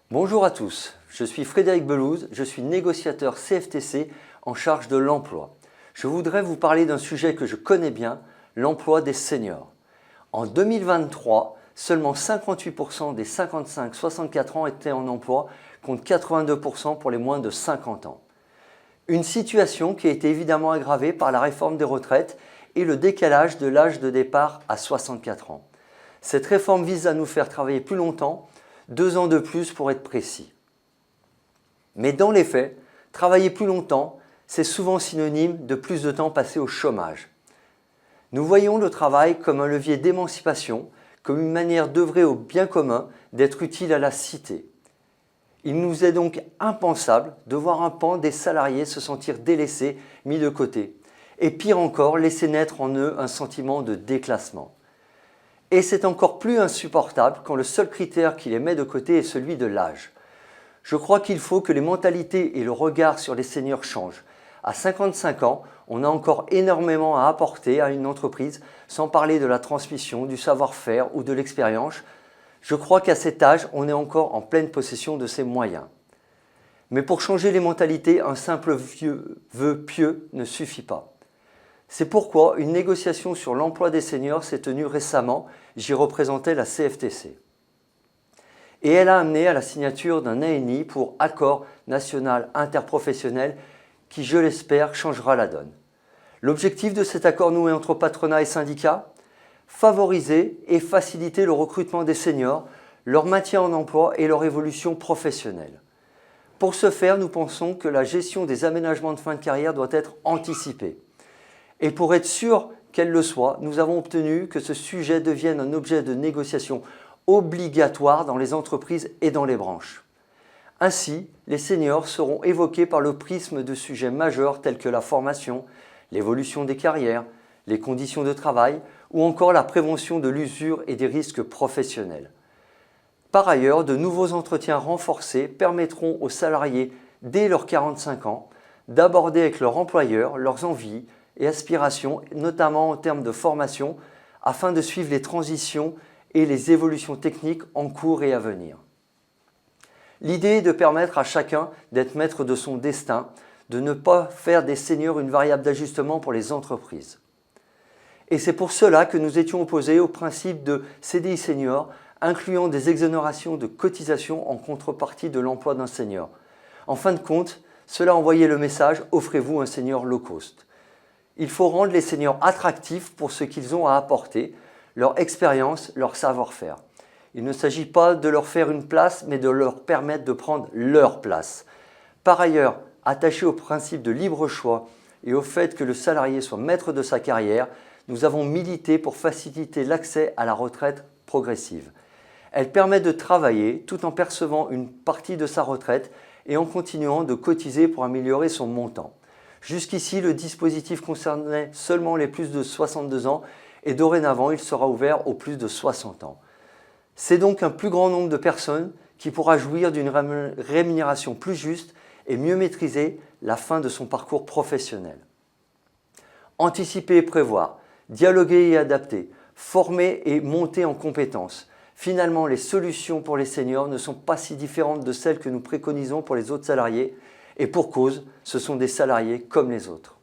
Bonjour à tous, je suis Frédéric Belouze, je suis négociateur CFTC en charge de l'emploi. Je voudrais vous parler d'un sujet que je connais bien, l'emploi des seniors. En 2023, seulement 58% des 55-64 ans étaient en emploi, contre 82% pour les moins de 50 ans. Une situation qui a été évidemment aggravée par la réforme des retraites et le décalage de l'âge de départ à 64 ans. Cette réforme vise à nous faire travailler plus longtemps, 2 ans de plus pour être précis. Mais dans les faits, travailler plus longtemps, c'est souvent synonyme de plus de temps passé au chômage. Nous voyons le travail comme un levier d'émancipation, comme une manière d'œuvrer au bien commun, d'être utile à la cité. Il nous est donc impensable de voir un pan des salariés se sentir délaissés, mis de côté, et pire encore, laisser naître en eux un sentiment de déclassement. Et c'est encore plus insupportable quand le seul critère qui les met de côté est celui de l'âge. Je crois qu'il faut que les mentalités et le regard sur les seniors changent. À 55 ans, on a encore énormément à apporter à une entreprise, sans parler de la transmission, du savoir-faire ou de l'expérience. Je crois qu'à cet âge, on est encore en pleine possession de ses moyens. Mais pour changer les mentalités, un simple vœu pieux ne suffit pas. C'est pourquoi une négociation sur l'emploi des seniors s'est tenue récemment, j'y représentais la CFTC. Et elle a amené à la signature d'un ANI pour Accord national interprofessionnel qui, je l'espère, changera la donne. L'objectif de cet accord noué entre patronat et syndicats ? Favoriser et faciliter le recrutement des seniors, leur maintien en emploi et leur évolution professionnelle. Pour ce faire, nous pensons que la gestion des aménagements de fin de carrière doit être anticipée. Et pour être sûr qu'elle le soit, nous avons obtenu que ce sujet devienne un objet de négociation obligatoire dans les entreprises et dans les branches. Ainsi, les seniors seront évoqués par le prisme de sujets majeurs tels que la formation, l'évolution des carrières, les conditions de travail ou encore la prévention de l'usure et des risques professionnels. Par ailleurs, de nouveaux entretiens renforcés permettront aux salariés, dès leurs 45 ans, d'aborder avec leur employeur leurs envies et aspirations, notamment en termes de formation, afin de suivre les transitions et les évolutions techniques en cours et à venir. L'idée est de permettre à chacun d'être maître de son destin, de ne pas faire des seniors une variable d'ajustement pour les entreprises. Et c'est pour cela que nous étions opposés au principe de CDI senior, incluant des exonérations de cotisations en contrepartie de l'emploi d'un senior. En fin de compte, cela envoyait le message « Offrez-vous un senior low cost ». Il faut rendre les seniors attractifs pour ce qu'ils ont à apporter, leur expérience, leur savoir-faire. Il ne s'agit pas de leur faire une place, mais de leur permettre de prendre leur place. Par ailleurs, attachés au principe de libre choix et au fait que le salarié soit maître de sa carrière, nous avons milité pour faciliter l'accès à la retraite progressive. Elle permet de travailler tout en percevant une partie de sa retraite et en continuant de cotiser pour améliorer son montant. Jusqu'ici, le dispositif concernait seulement les plus de 62 ans et dorénavant, il sera ouvert aux plus de 60 ans. C'est donc un plus grand nombre de personnes qui pourra jouir d'une rémunération plus juste et mieux maîtriser la fin de son parcours professionnel. Anticiper et prévoir, dialoguer et adapter, former et monter en compétences. Finalement, les solutions pour les seniors ne sont pas si différentes de celles que nous préconisons pour les autres salariés. Et pour cause, ce sont des salariés comme les autres.